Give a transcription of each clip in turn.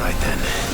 right then.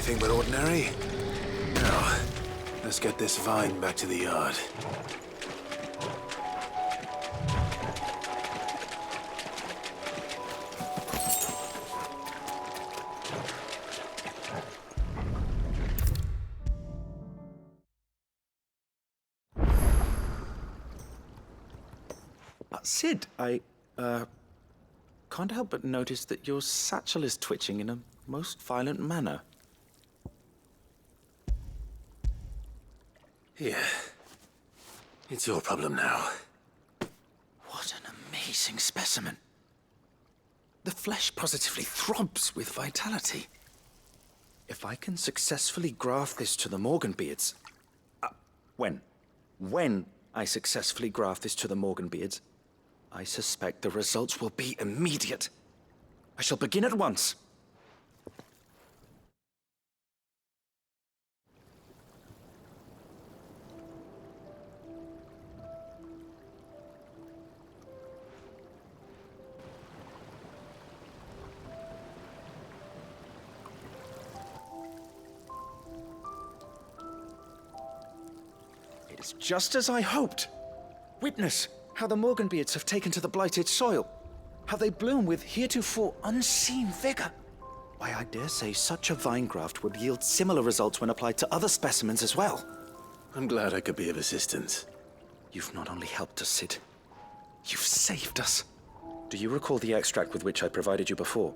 anything but ordinary. Now, let's get this vine back to the yard. Sid, I can't help but notice that your satchel is twitching in a most violent manner. Here. It's your problem now. What an amazing specimen. The flesh positively throbs with vitality. If I can successfully graft this to the Morganbeards... When I successfully graft this to the Morganbeards, I suspect the results will be immediate. I shall begin at once. It is just as I hoped. Witness how the Morganbeards have taken to the blighted soil. How they bloom with heretofore unseen vigor. Why, I dare say such a vine graft would yield similar results when applied to other specimens as well. I'm glad I could be of assistance. You've not only helped us, Sid, you've saved us. Do you recall the extract with which I provided you before?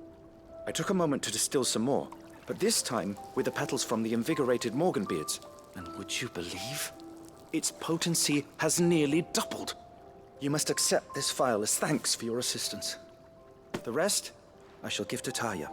I took a moment to distill some more, but this time with the petals from the invigorated Morganbeards. And would you believe? Its potency has nearly doubled. You must accept this file as thanks for your assistance. The rest, I shall give to Taya.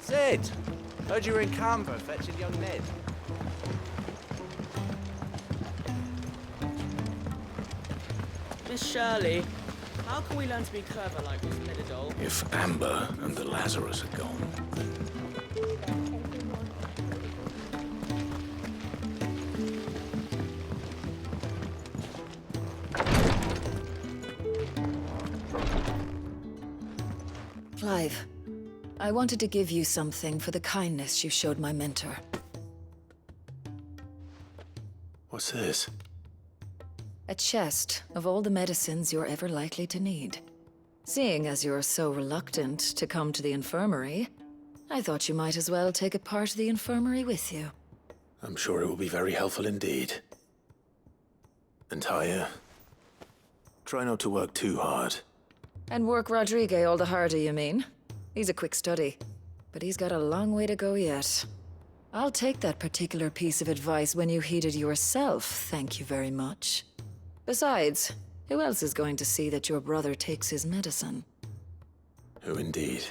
Sid! Heard you were in Canberra fetching young Ned. Miss Shirley, how can we learn to be clever like this Medidol? If Amber and the Lazarus are gone. Clive, I wanted to give you something for the kindness you showed my mentor. What's this? A chest of all the medicines you're ever likely to need. Seeing as you're so reluctant to come to the infirmary, I thought you might as well take a part of the infirmary with you. I'm sure it will be very helpful indeed. And Taya, try not to work too hard. And work Rodrigue all the harder, you mean? He's a quick study, but he's got a long way to go yet. I'll take that particular piece of advice when you heed it yourself, thank you very much. Besides, who else is going to see that your brother takes his medicine? Who indeed?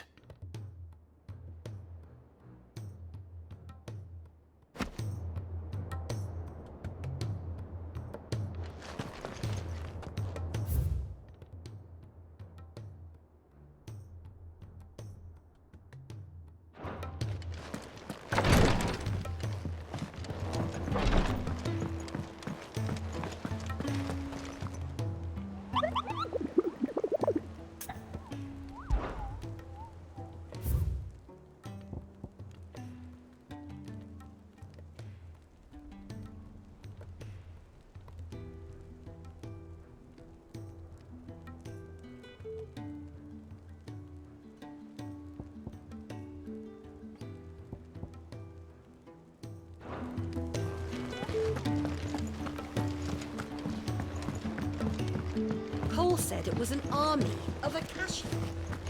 said it was an army of Akashi.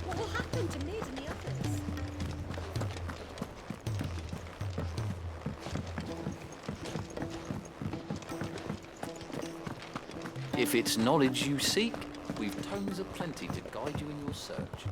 What will happen to Mid and the others? If it's knowledge you seek, we've tomes aplenty to guide you in your search.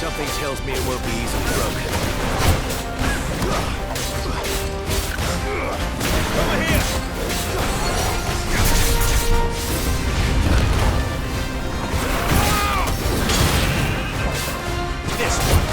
Something tells me it won't be easily broken. Over here! This one!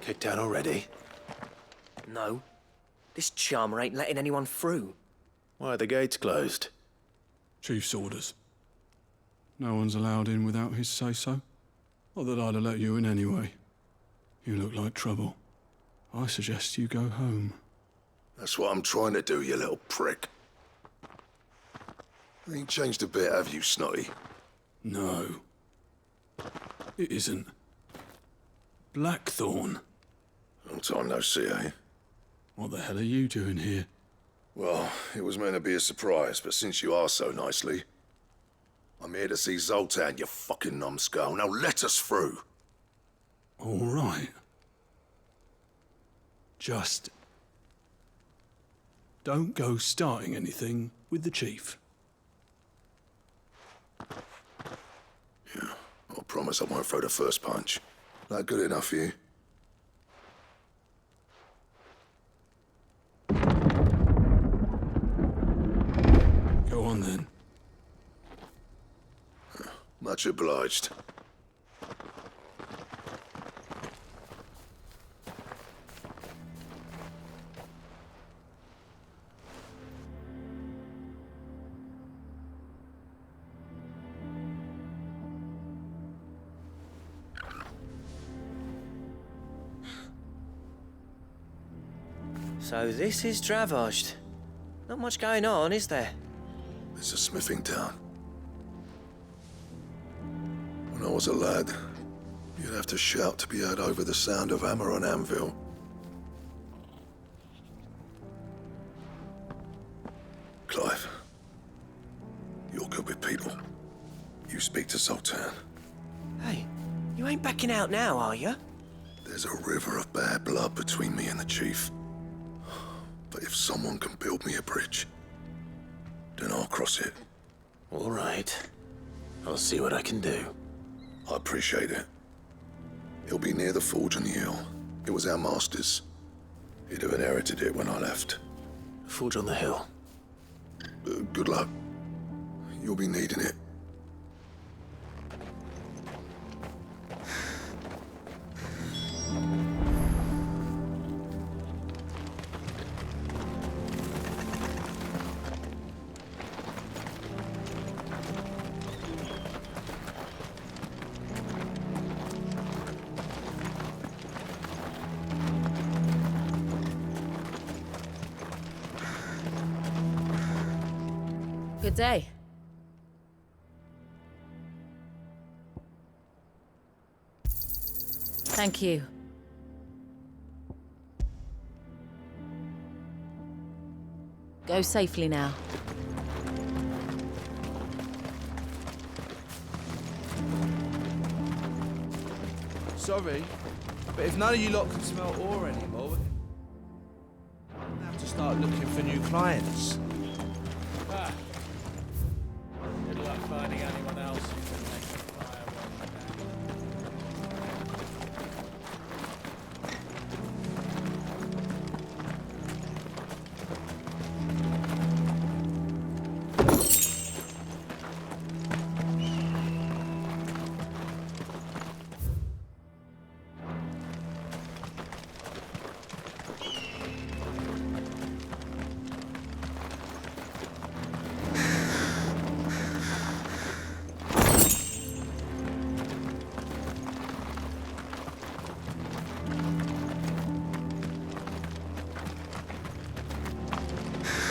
Kicked out already? No. This charmer ain't letting anyone through. Why are the gates closed? Chief's orders. No one's allowed in without his say-so. Not that I'd have let you in anyway. You look like trouble. I suggest you go home. That's what I'm trying to do, you little prick. Ain't changed a bit, have you, Snotty? No. It isn't. Blackthorn. Long time no see, eh? What the hell are you doing here? Well, it was meant to be a surprise, but since you asked so nicely, I'm here to see Zoltan, you fucking numbskull. Now let us through. All right. Just don't go starting anything with the chief. Yeah, I promise I won't throw the first punch. That good enough for you? Go on then. Much obliged. So this is Dravosht. Not much going on, is there? It's a smithing town. When I was a lad, you'd have to shout to be heard over the sound of hammer on anvil. Clive, you're good with people. You speak to Zoltan. Hey, you ain't backing out now, are you? There's a river of bad blood between me and the chief. But if someone can build me a bridge, then I'll cross it. All right. I'll see what I can do. I appreciate it. It'll be near the forge on the hill. It was our master's. He'd have inherited it when I left. Forge on the hill. Good luck. You'll be needing it. Good day. Thank you. Go safely now. Sorry, but if none of you lot can smell ore anymore, we're gonna have to start looking for new clients. Ah. Good luck finding anyone else who can make a fire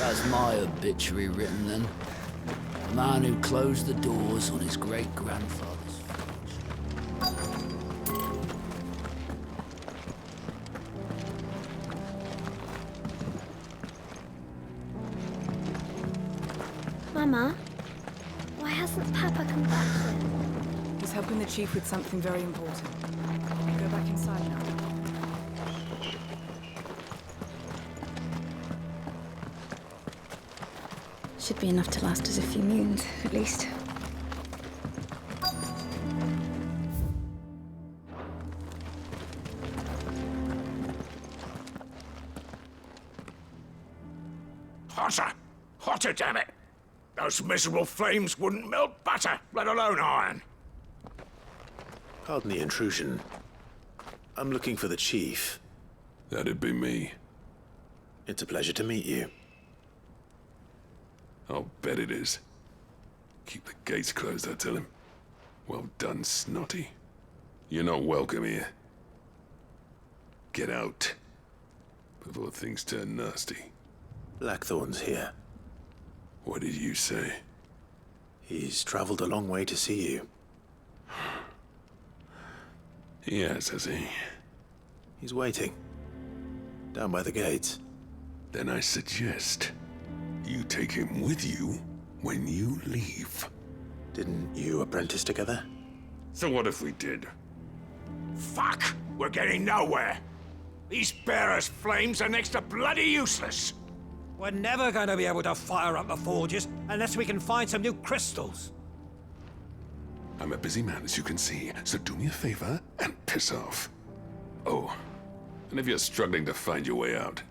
That's my obituary written then. The man who closed the doors on his great-grandfather's forge. Mama, why hasn't Papa come back yet? He's helping the chief with something very important. Go back inside now. Should be enough to last us a few moons, at least. Hotter! Hotter, damn it! Those miserable flames wouldn't melt butter, let alone iron. Pardon the intrusion. I'm looking for the chief. That'd be me. It's a pleasure to meet you. I'll bet it is. Keep the gates closed, I tell him. Well done, Snotty. You're not welcome here. Get out. Before things turn nasty. Blackthorn's here. What did you say? He's traveled a long way to see you. Yes, has he? He's waiting. Down by the gates. Then I suggest you take him with you when you leave. Didn't you apprentice together? So what if we did? Fuck! We're getting nowhere. These bearers' flames are next to bloody useless. We're never going to be able to fire up the forges unless we can find some new crystals. I'm a busy man, as you can see, so do me a favor and piss off. Oh, and if you're struggling to find your way out,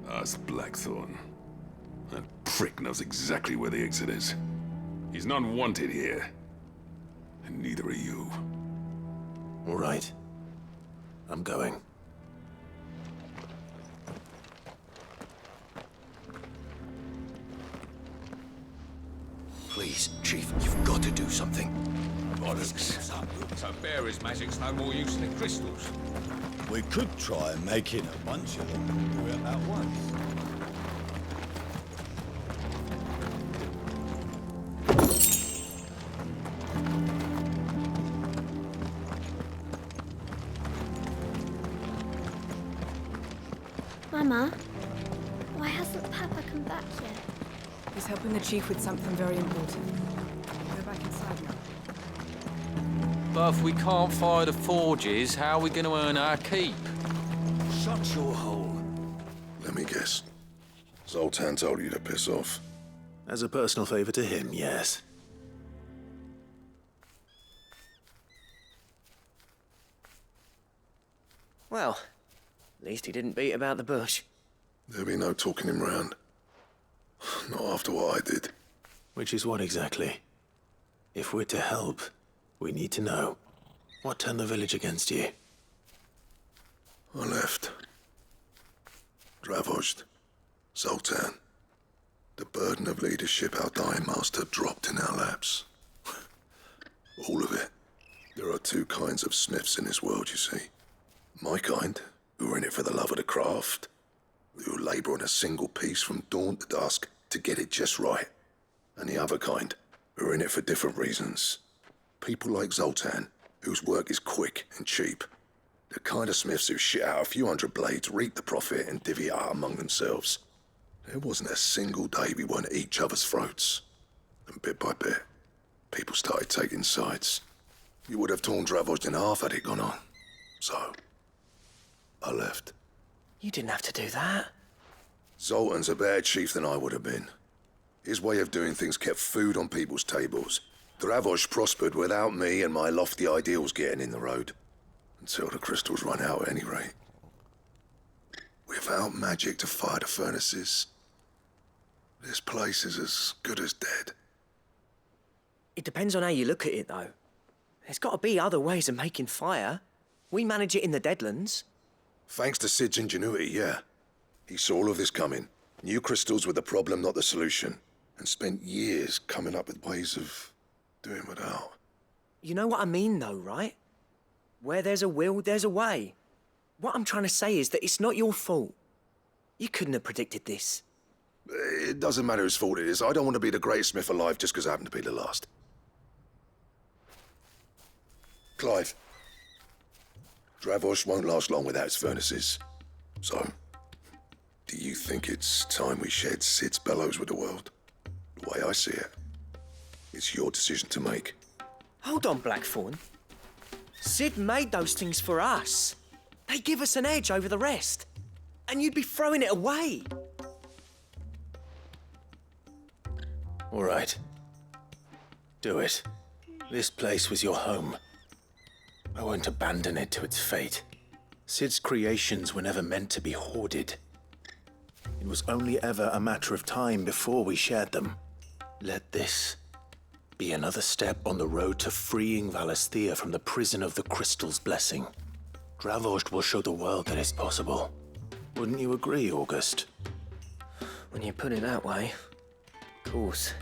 ask Blackthorn. That prick knows exactly where the exit is. He's not wanted here. And neither are you. All right. I'm going. Please, Chief, you've got to do something. Bollocks. So bearers' magic's no more use than crystals. We could try making a bunch of them do it at once. Mama, why hasn't Papa come back yet? He's helping the chief with something very important. Go back inside now. But if we can't fire the forges, how are we going to earn our keep? Shut your hole. Let me guess. Zoltan told you to piss off. As a personal favor to him, yes. Well, at least he didn't beat about the bush. There'll be no talking him round. Not after what I did. Which is what exactly? If we're to help, we need to know. What turned the village against you? I left. Dravozd. Zoltan. The burden of leadership our dying master dropped in our laps. All of it. There are two kinds of smiths in this world, you see. My kind, who are in it for the love of the craft, who labour on a single piece from dawn to dusk to get it just right. And the other kind, who are in it for different reasons. People like Zoltan, whose work is quick and cheap. The kind of smiths who shit out a few hundred blades, reap the profit, and divvy it out among themselves. There wasn't a single day we weren't at each other's throats. And bit by bit, people started taking sides. You would have torn Dravozd in half had it gone on. So, I left. You didn't have to do that. Zoltan's a better chief than I would have been. His way of doing things kept food on people's tables. Dravozd prospered without me and my lofty ideals getting in the road. Until the crystals run out at any rate. Without magic to fire the furnaces, this place is as good as dead. It depends on how you look at it, though. There's got to be other ways of making fire. We manage it in the Deadlands. Thanks to Sid's ingenuity, yeah. He saw all of this coming. Knew crystals were the problem, not the solution. And spent years coming up with ways of doing without. You know what I mean, though, right? Where there's a will, there's a way. What I'm trying to say is that it's not your fault. You couldn't have predicted this. It doesn't matter whose fault it is. I don't want to be the greatest smith alive just because I happen to be the last. Clive. Dravozd won't last long without his furnaces. So, do you think it's time we shared Sid's bellows with the world? The way I see it, it's your decision to make. Hold on, Blackthorn. Sid made those things for us. They give us an edge over the rest. And you'd be throwing it away. All right. Do it. This place was your home. I won't abandon it to its fate. Sid's creations were never meant to be hoarded. It was only ever a matter of time before we shared them. Let this be another step on the road to freeing Valisthea from the prison of the Crystal's blessing. Dravost will show the world that it's possible. Wouldn't you agree, August? When you put it that way, of course.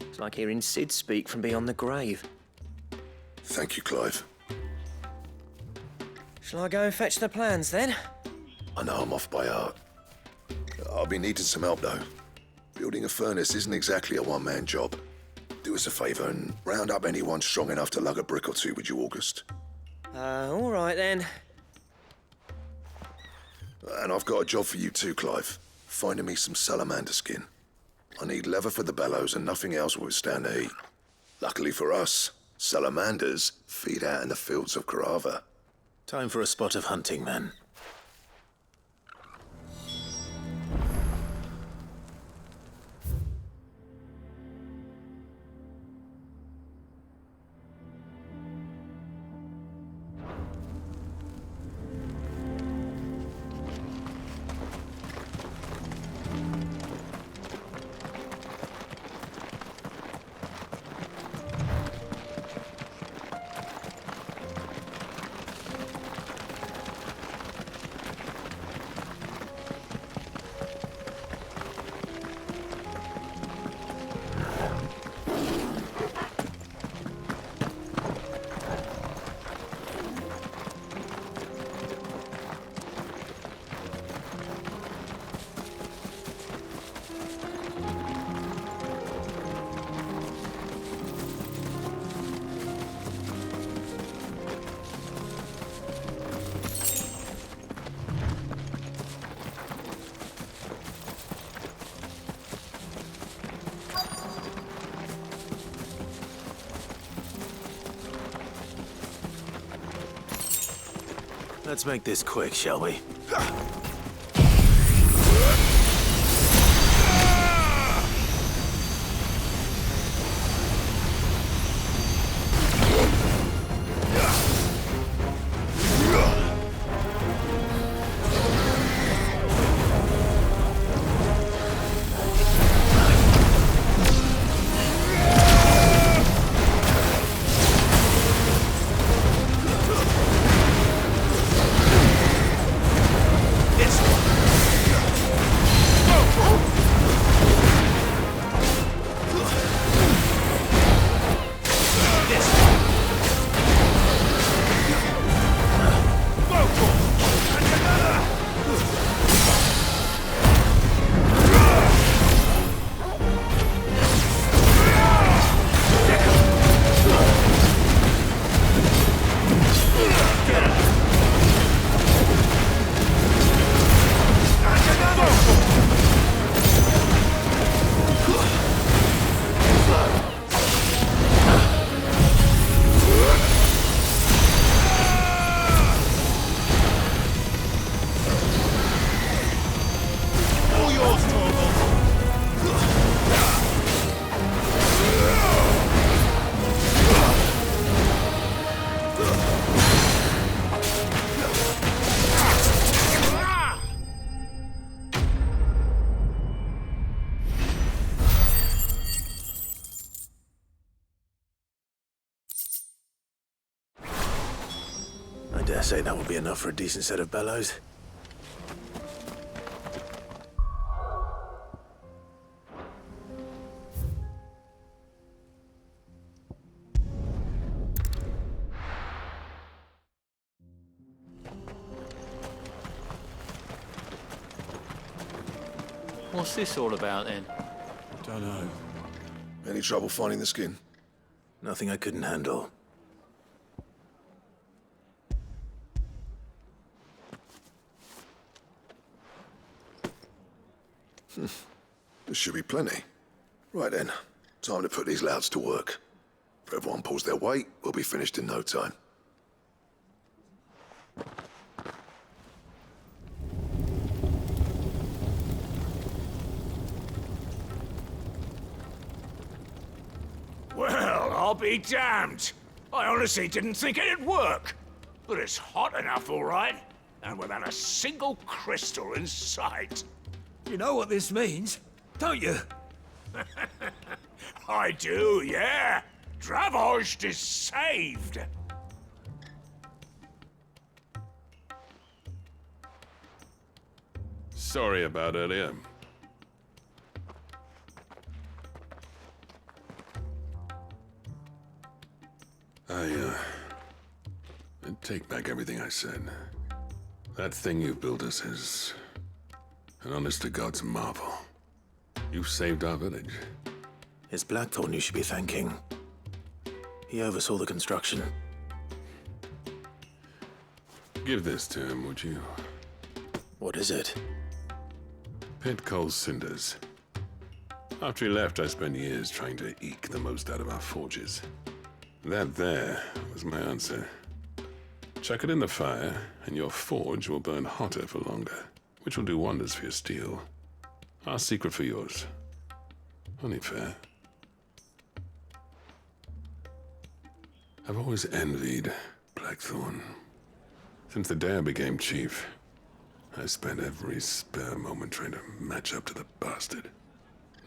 It's like hearing Sid speak from beyond the grave. Thank you, Clive. Shall I go and fetch the plans then? I know I'm off by heart. I'll be needing some help, though. Building a furnace isn't exactly a one-man job. Do us a favour and round up anyone strong enough to lug a brick or two, would you, August? All right then. And I've got a job for you too, Clive. Finding me some salamander skin. I need leather for the bellows and nothing else will withstand the heat. Luckily for us, salamanders feed out in the fields of Carava. Time for a spot of hunting, then. Let's make this quick, shall we? I dare say that will be enough for a decent set of bellows. What's this all about then? Don't know. Any trouble finding the skin? Nothing I couldn't handle. There should be plenty. Right then, time to put these louds to work. If everyone pulls their weight, we'll be finished in no time. Well, I'll be damned. I honestly didn't think it'd work. But it's hot enough, all right. And without a single crystal in sight. You know what this means, don't you? I do, yeah. Dravost is saved. Sorry about earlier. I take back everything I said. That thing you built us is an honest-to-God's marvel. You've saved our village. It's Blackthorn you should be thanking. He oversaw the construction. Give this to him, would you? What is it? Pit coal cinders. After he left, I spent years trying to eke the most out of our forges. That there was my answer. Chuck it in the fire, and your forge will burn hotter for longer, which will do wonders for your steel. Our secret for yours. Only fair. I've always envied Blackthorn. Since the day I became chief, I spent every spare moment trying to match up to the bastard.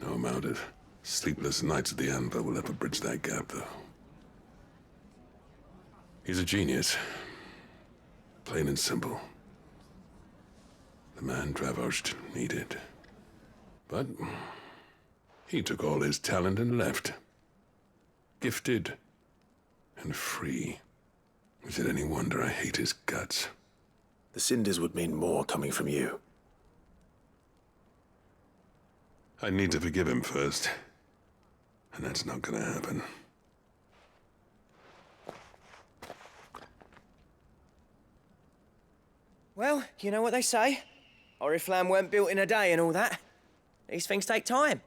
No amount of sleepless nights at the anvil will ever bridge that gap, though. He's a genius. Plain and simple. The man Dravosht needed. But he took all his talent and left. Gifted and free. Is it any wonder I hate his guts? The cinders would mean more coming from you. I need to forgive him first. And that's not gonna happen. Well, you know what they say. Oriflamme weren't built in a day and all that. These things take time.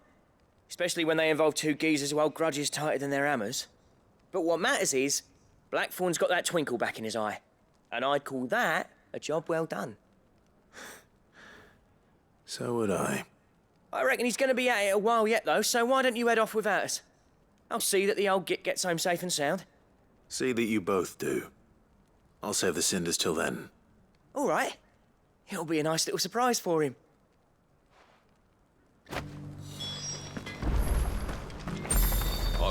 Especially when they involve two geezers who hold grudges tighter than their hammers. But what matters is, Blackthorn's got that twinkle back in his eye. And I'd call that a job well done. So would I. I reckon he's going to be at it a while yet, though, so why don't you head off without us? I'll see that the old git gets home safe and sound. See that you both do. I'll save the cinders till then. All right. It'll be a nice little surprise for him. I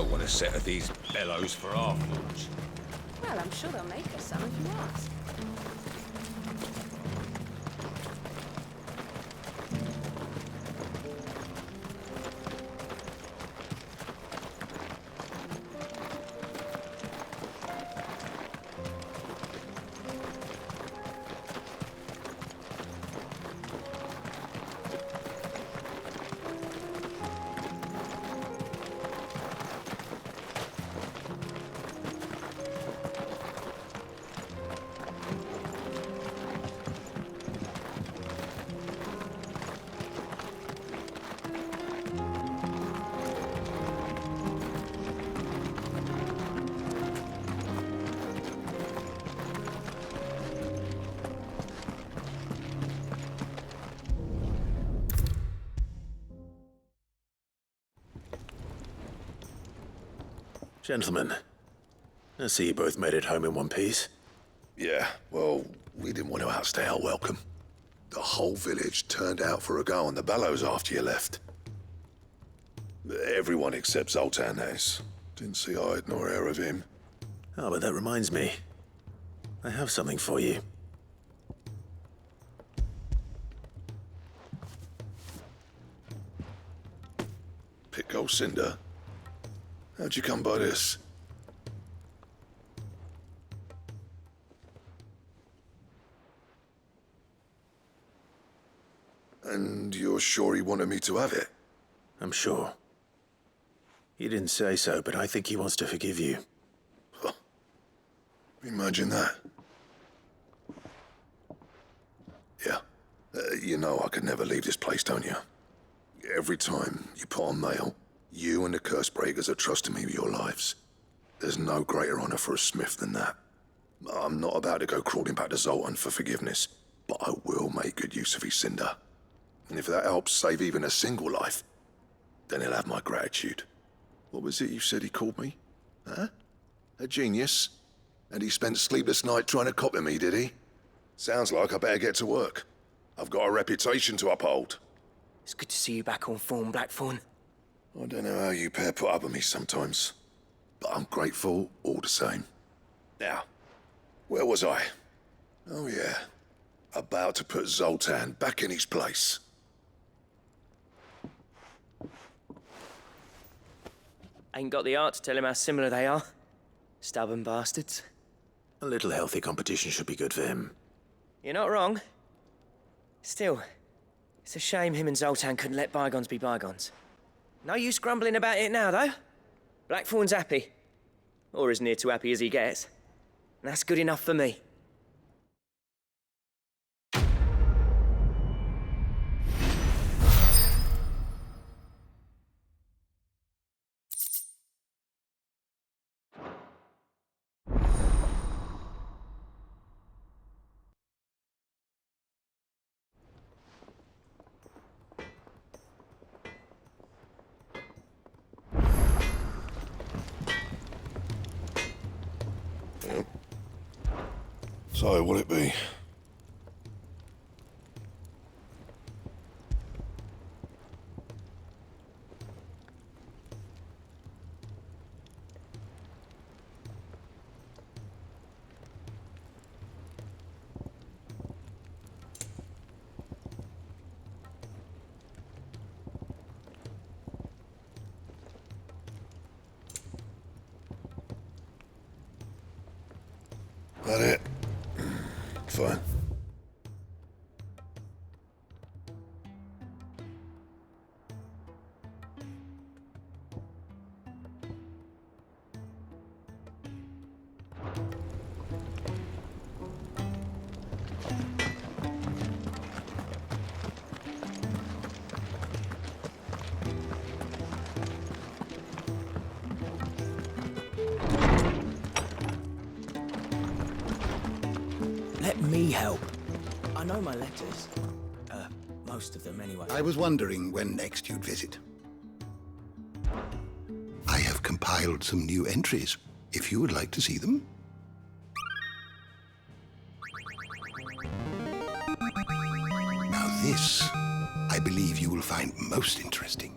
want a set of these bellows for our forge. Well, I'm sure they'll make us some if you ask. Gentlemen, I see you both made it home in one piece. Yeah, well, we didn't want to outstay our welcome. The whole village turned out for a go on the bellows after you left. Everyone except Zoltan has. Didn't see hide nor hair of him. Oh, but that reminds me. I have something for you. Pico Cinder. How'd you come by this? And you're sure he wanted me to have it? I'm sure. He didn't say so, but I think he wants to forgive you. Huh. Imagine that. Yeah. You know I could never leave this place, don't you? Every time you put on mail, you and the curse breakers are trusting me with your lives. There's no greater honor for a smith than that. I'm not about to go crawling back to Zoltan for forgiveness, but I will make good use of his cinder. And if that helps save even a single life, then he'll have my gratitude. What was it you said he called me? Huh? A genius? And he spent sleepless night trying to copy me, did he? Sounds like I better get to work. I've got a reputation to uphold. It's good to see you back on form, Blackthorn. I don't know how you pair put up with me sometimes, but I'm grateful all the same. Now, where was I? Oh yeah, About to put Zoltan back in his place. Ain't got the art to tell him how similar they are. Stubborn bastards. A little healthy competition should be good for him. You're not wrong. Still, it's a shame him and Zoltan couldn't let bygones be bygones. No use grumbling about it now, though. Blackthorn's happy. Or as near to happy as he gets. And that's good enough for me. So, what'll it be? That it? Fine. Let me help. I know my letters. Most of them anyway. I was wondering when next you'd visit. I have compiled some new entries, if you would like to see them. Now this, I believe you will find most interesting.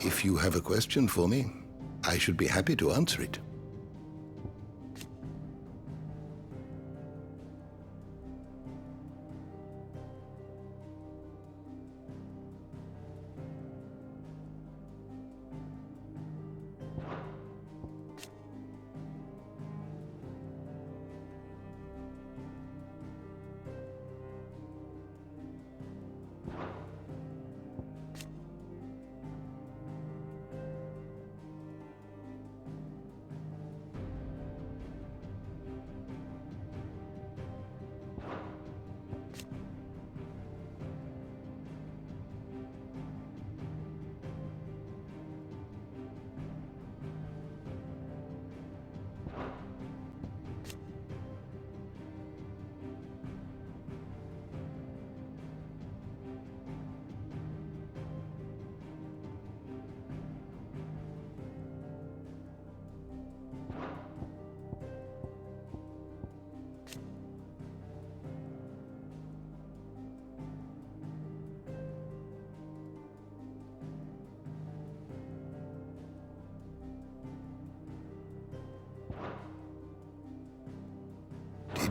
If you have a question for me, I should be happy to answer it.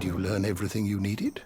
Did you learn everything you needed?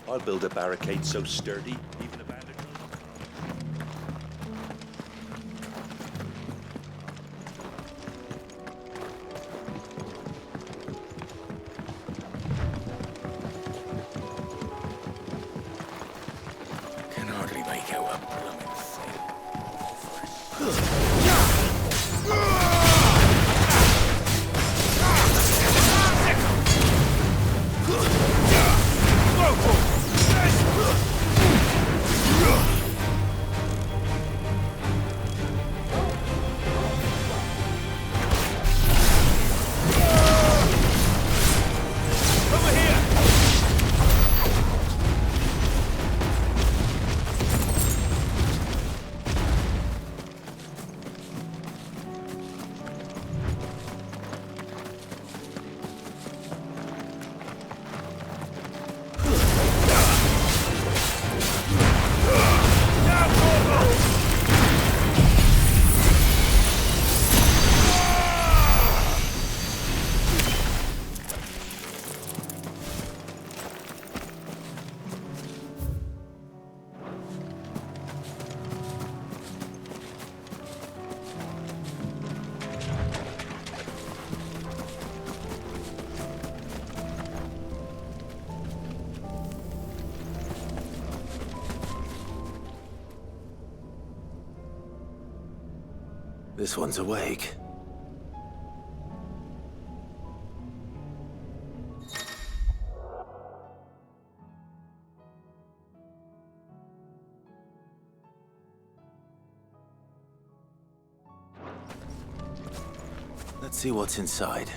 I'll build a barricade so sturdy, even abandoned. Can hardly make out a blooming thing. This one's awake. Let's see what's inside.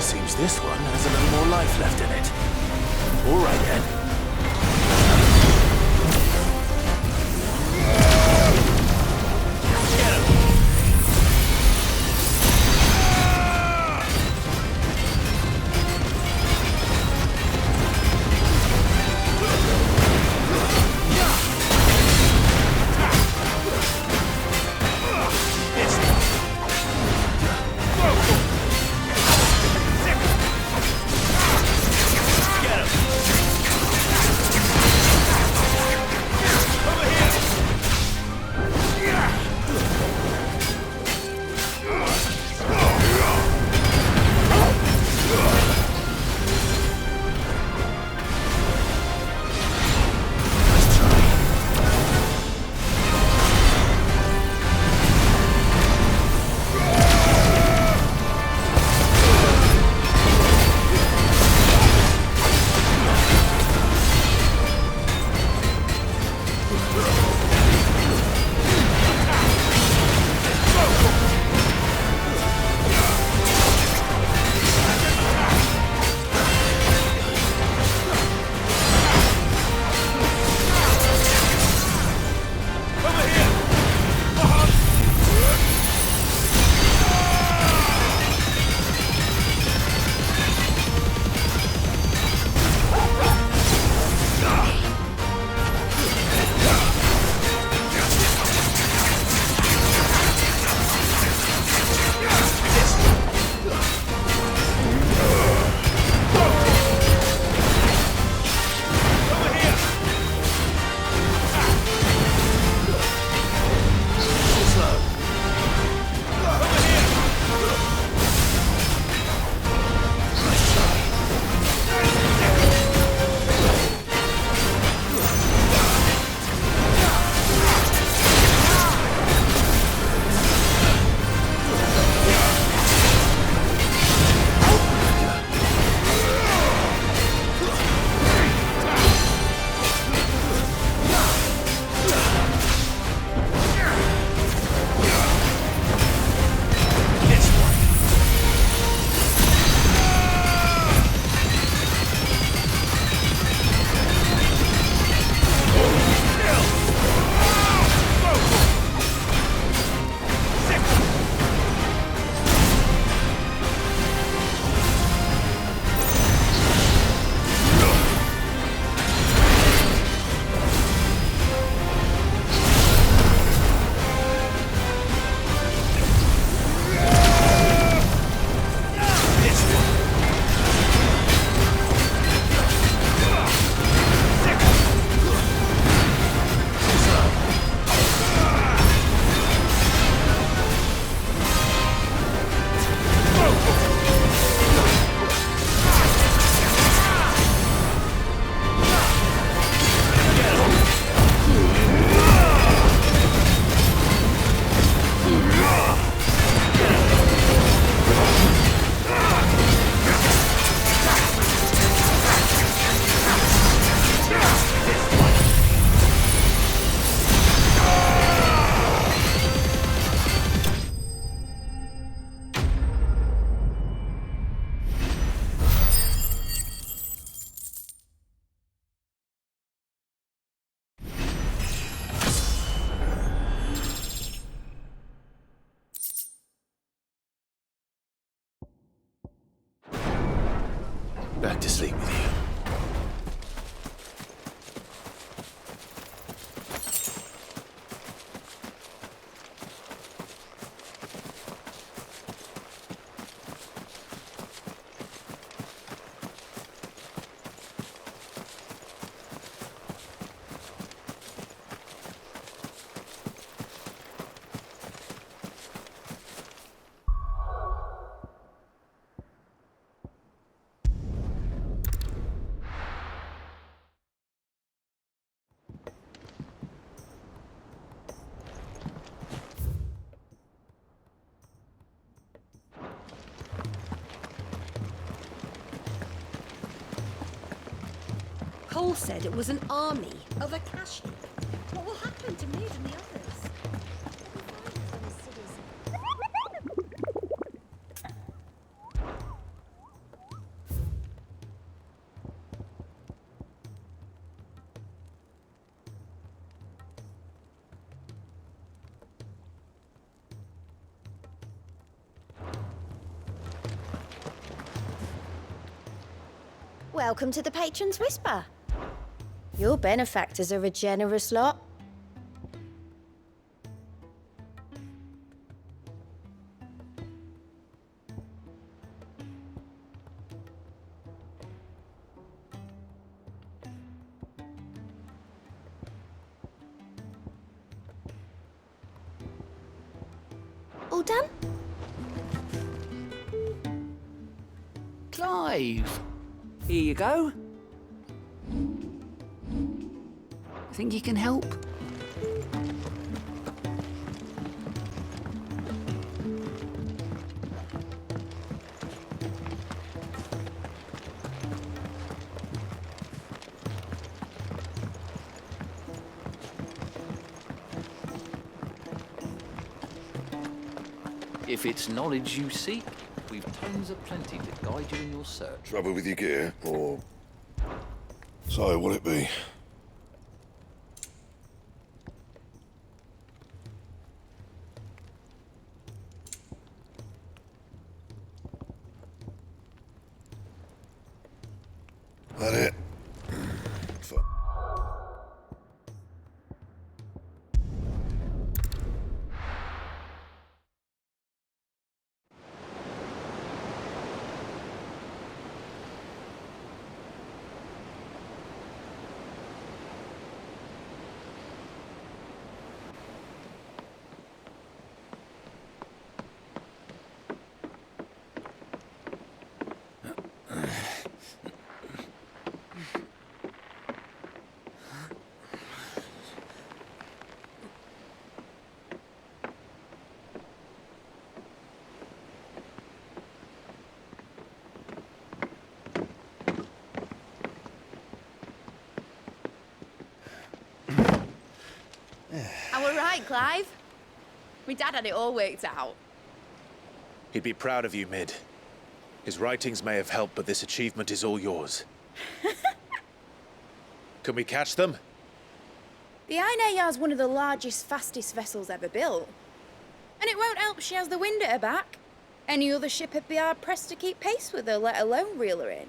Seems this one has a little more life left in it. All right then. Back to sleep with you. Cole said it was an army of Akashi. What will happen to Mead and the others? Welcome to the Patron's Whisper. Your benefactors are a generous lot. All done? Clive! Here you go. Think you can help? If it's knowledge you seek, we've tomes aplenty to guide you in your search. Trouble with your gear, or... So, what'll it be? That it? I were right, Clive. My dad had it all worked out. He'd be proud of you, Mid. His writings may have helped, but this achievement is all yours. Can we catch them? The Ainayar's one of the largest, fastest vessels ever built. And it won't help she has the wind at her back. Any other ship would be hard-pressed to keep pace with her, let alone reel her in.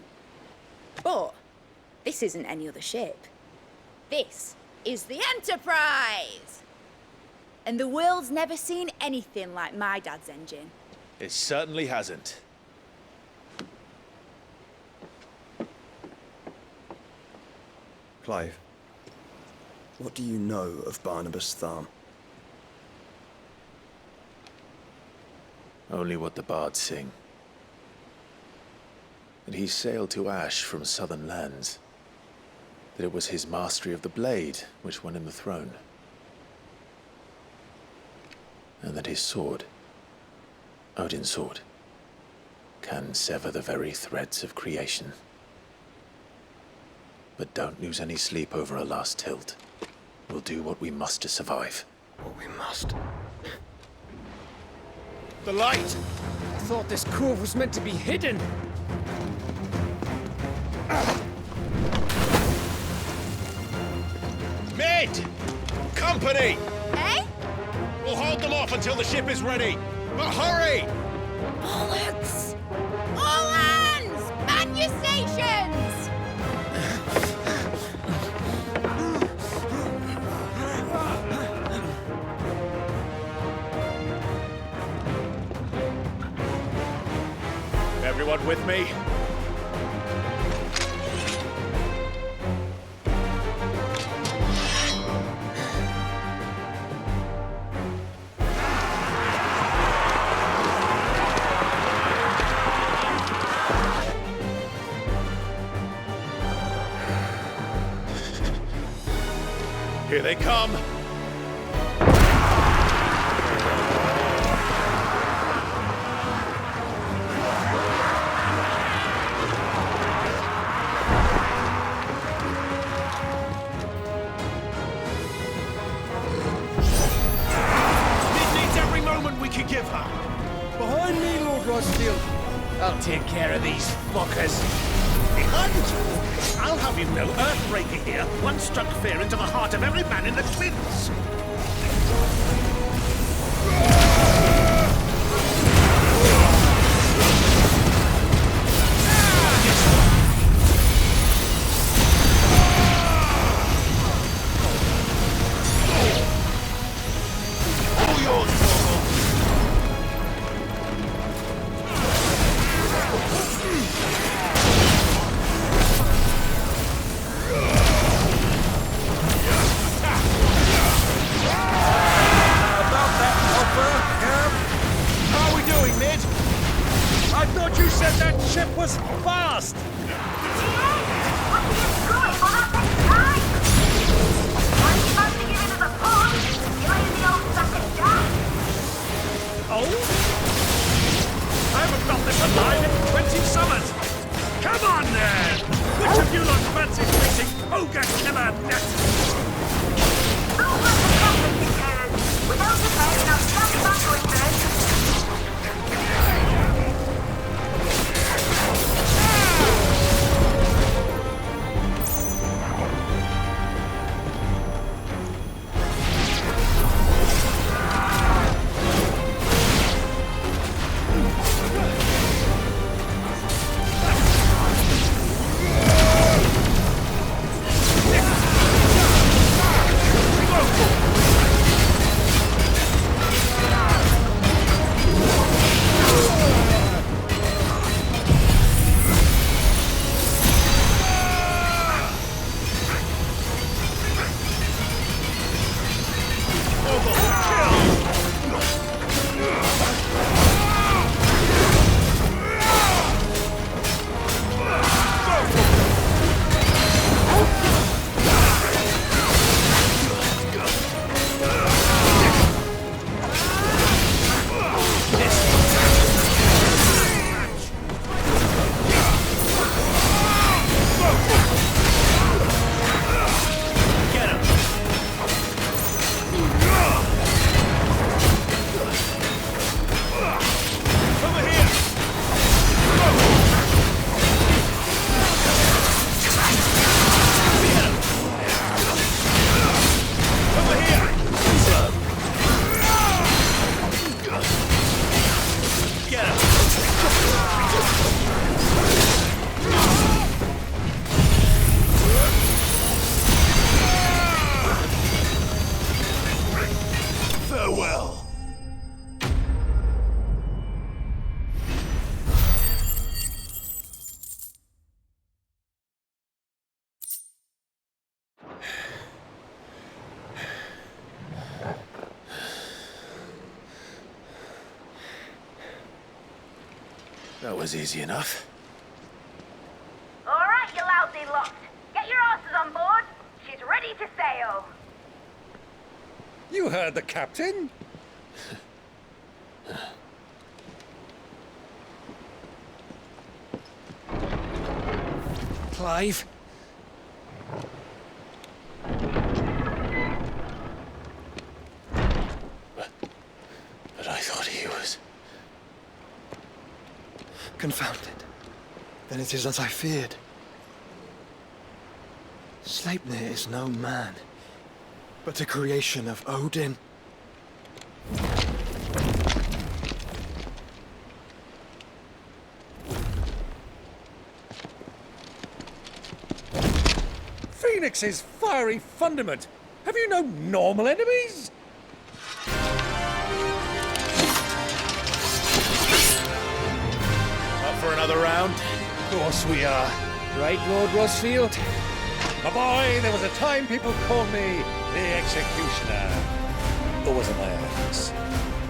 But this isn't any other ship. This is the Enterprise! And the world's never seen anything like my dad's engine. It certainly hasn't. Clive, what do you know of Barnabas Tharm? Only what the bards sing. That he sailed to Ash from southern lands. That it was his mastery of the blade which won him the throne. And that his sword, Odin's sword, can sever the very threads of creation. But don't lose any sleep over a last tilt. We'll do what we must to survive. What we must. The light! I thought this cove was meant to be hidden. Mid! Company! Eh? We'll hold them off until the ship is ready. But hurry! Bollocks! All hands! Man your stations! Everyone with me? Here they come! Give her. Behind me, Lord Rosfield. I'll take care of these fuckers. Behind you? I'll have you know, Earthbreaker here once struck fear into the heart of every man in the Twins. thought you said that ship was fast! Oh? I haven't got this alive in 20 summers! Come on then! Which of you lot fancies meeting ogre killer next? Without the fire, I'll stand back with this. That was easy enough. All right, you lousy lot. Get your asses on board. She's ready to sail. You heard the captain. Clive? But I thought he was... Confounded. Then it is as I feared. Sleipnir is no man, but a creation of Odin. Phoenix's fiery fundament. Have you no normal enemies? For another round? Of course we are. Right, Lord Rosfield? My boy, there was a time people called me the Executioner. Or was it my eyes?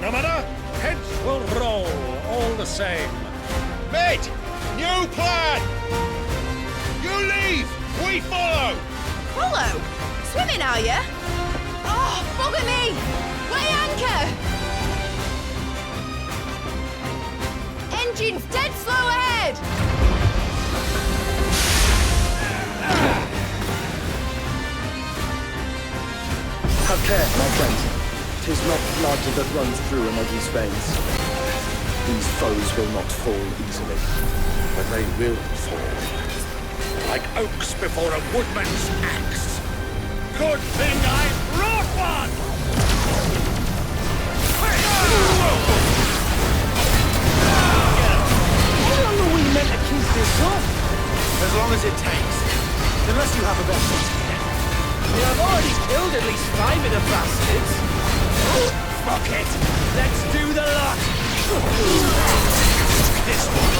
No matter, heads will roll all the same. Mate, new plan! You leave, we follow! Follow? Swimming, are you? Oh, bugger me! Weigh anchor! Engine's dead slow ahead! Have care, my friend. 'Tis not blood that runs through Emoji's veins. These foes will not fall easily, but they will fall. Like oaks before a woodman's axe. Good thing I brought one! How long are we meant to keep this up? As long as it takes. Unless you have a better. Yeah, I've already killed at least 5 of the bastards. Oh, fuck it. Let's do the lot. This one.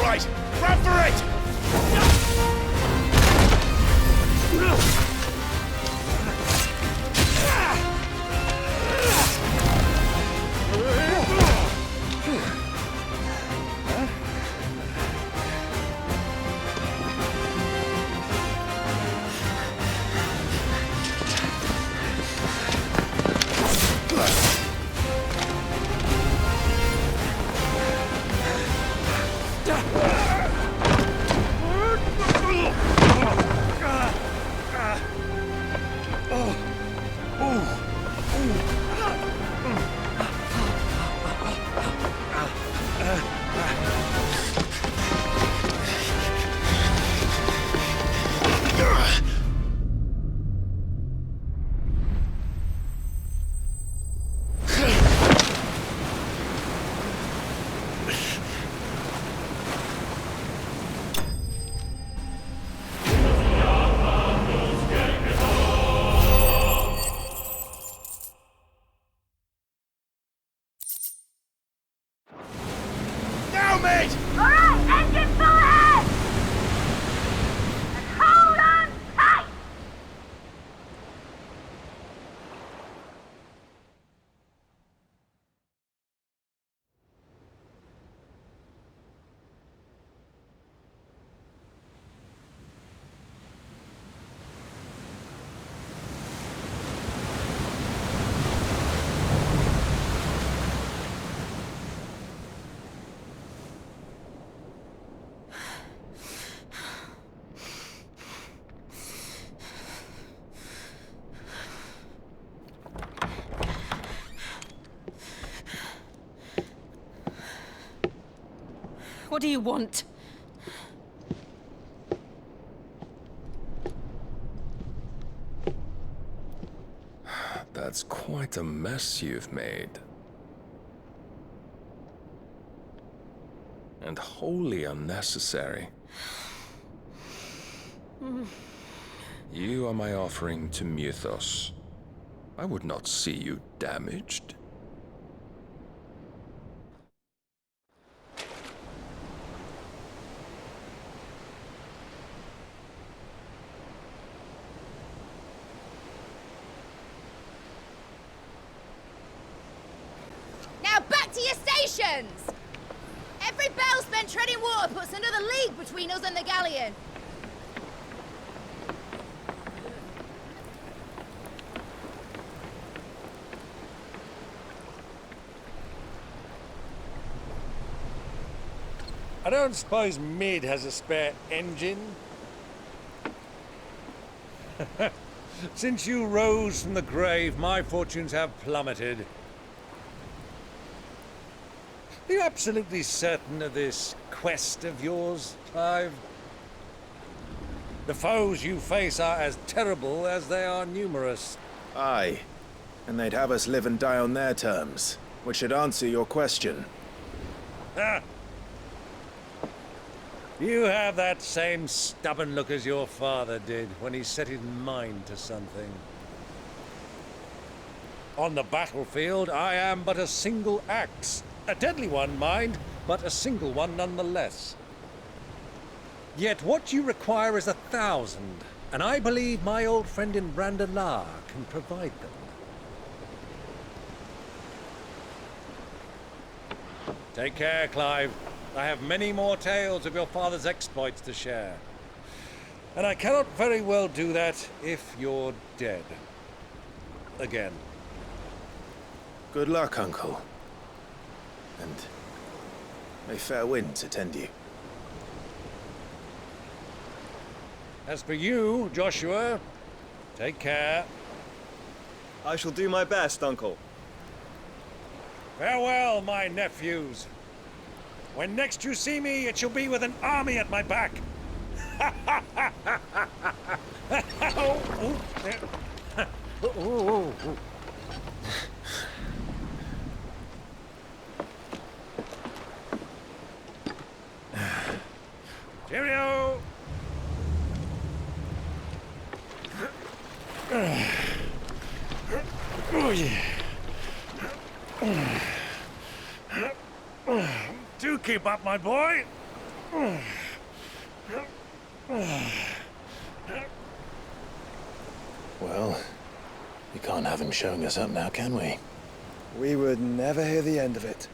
Right, run for it! What do you want? That's quite a mess you've made. And wholly unnecessary. You are my offering to Mythos. I would not see you damaged. Now back to your stations! Every bell spent treading water puts another league between us and the galleon. I don't suppose Mid has a spare engine? Since you rose from the grave, my fortunes have plummeted. Are you absolutely certain of this quest of yours, Clive? The foes you face are as terrible as they are numerous. Aye. And they'd have us live and die on their terms, which should answer your question. Ah! You have that same stubborn look as your father did when he set his mind to something. On the battlefield, I am but a single axe. A deadly one, mind, but a single one nonetheless. Yet what you require is 1,000, and I believe my old friend in Brandalar can provide them. Take care, Clive. I have many more tales of your father's exploits to share. And I cannot very well do that if you're dead. Again. Good luck, Uncle. And may fair winds attend you. As for you, Joshua, take care. I shall do my best, Uncle. Farewell, my nephews. When next you see me, it shall be with an army at my back. Cheerio! Oh, yeah. You keep up, my boy. Well, we can't have him showing us up now, can we? We would never hear the end of it.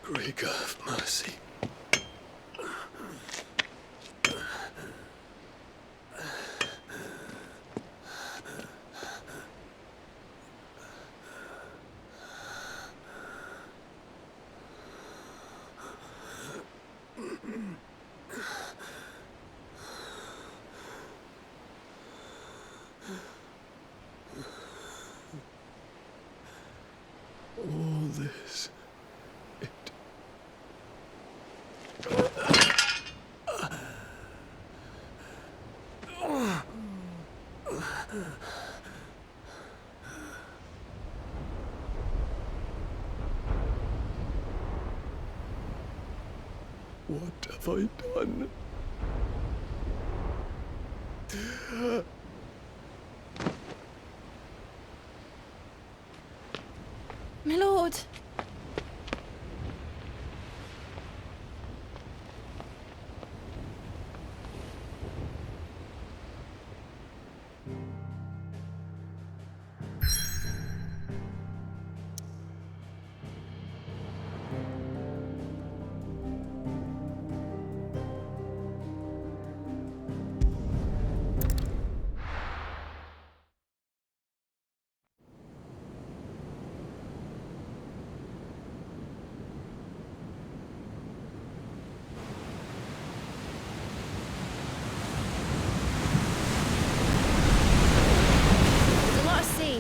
Great God of mercy. All this. What have I done? My lord.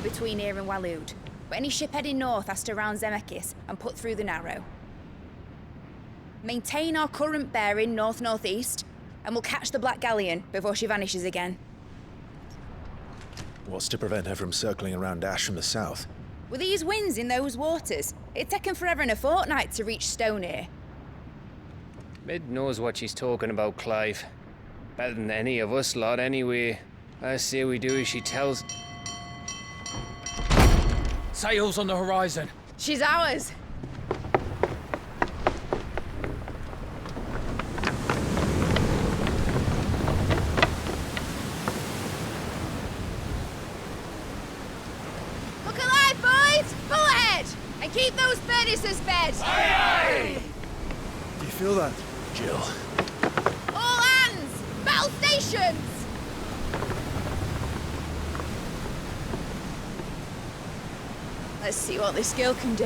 Between here and Waloed, but any ship heading north has to round Zemeckis and put through the Narrow. Maintain our current bearing north-northeast, and we'll catch the Black Galleon before she vanishes again. What's to prevent her from circling around Ash from the south? With these winds in those waters, it'd taken forever and a fortnight to reach Stonehenge. Mid knows what she's talking about, Clive. Better than any of us lot, anyway. I say we do as she tells. Sails on the horizon. She's ours. Look alive, boys! Pull ahead! And keep those furnaces fed! Aye, aye! Do you feel that? Jill. All hands! Battle stations! Let's see what this girl can do.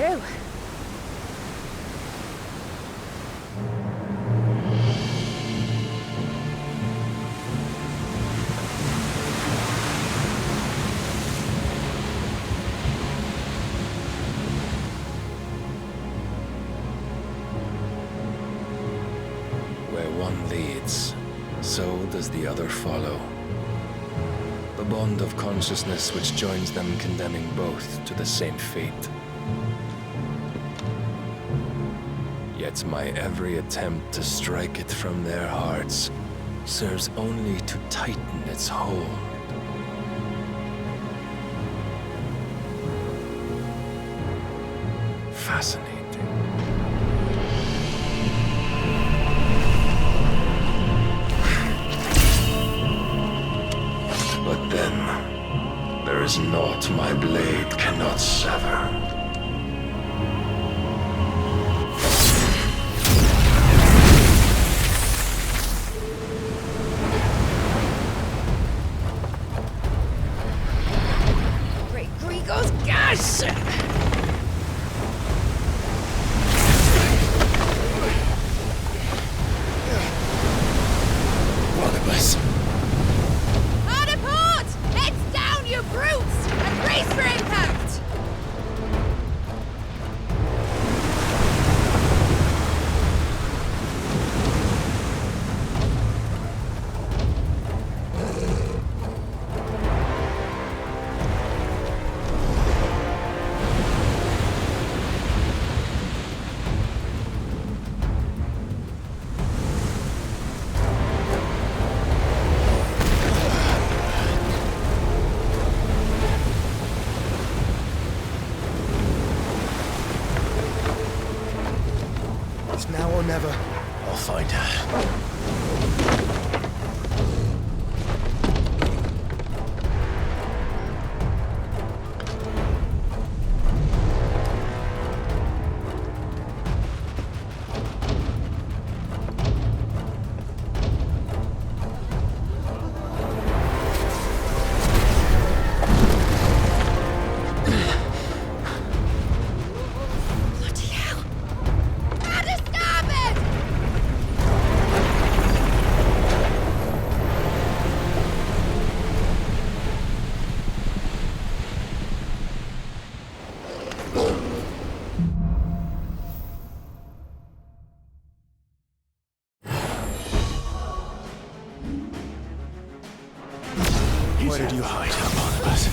Where one leads, so does the other follow. The bond of consciousness which joins them, condemning both to the same fate. Yet my every attempt to strike it from their hearts serves only to tighten its hold. Fascinating. But then, there is naught my blade cannot sever. Great Grigor's gas! Barnabas. Hard a port! Heads down, you brutes! And brace for impact! Where did you hide, Barnabas?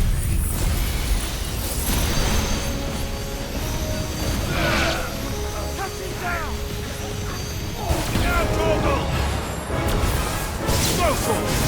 Now, Torgal! Go for it!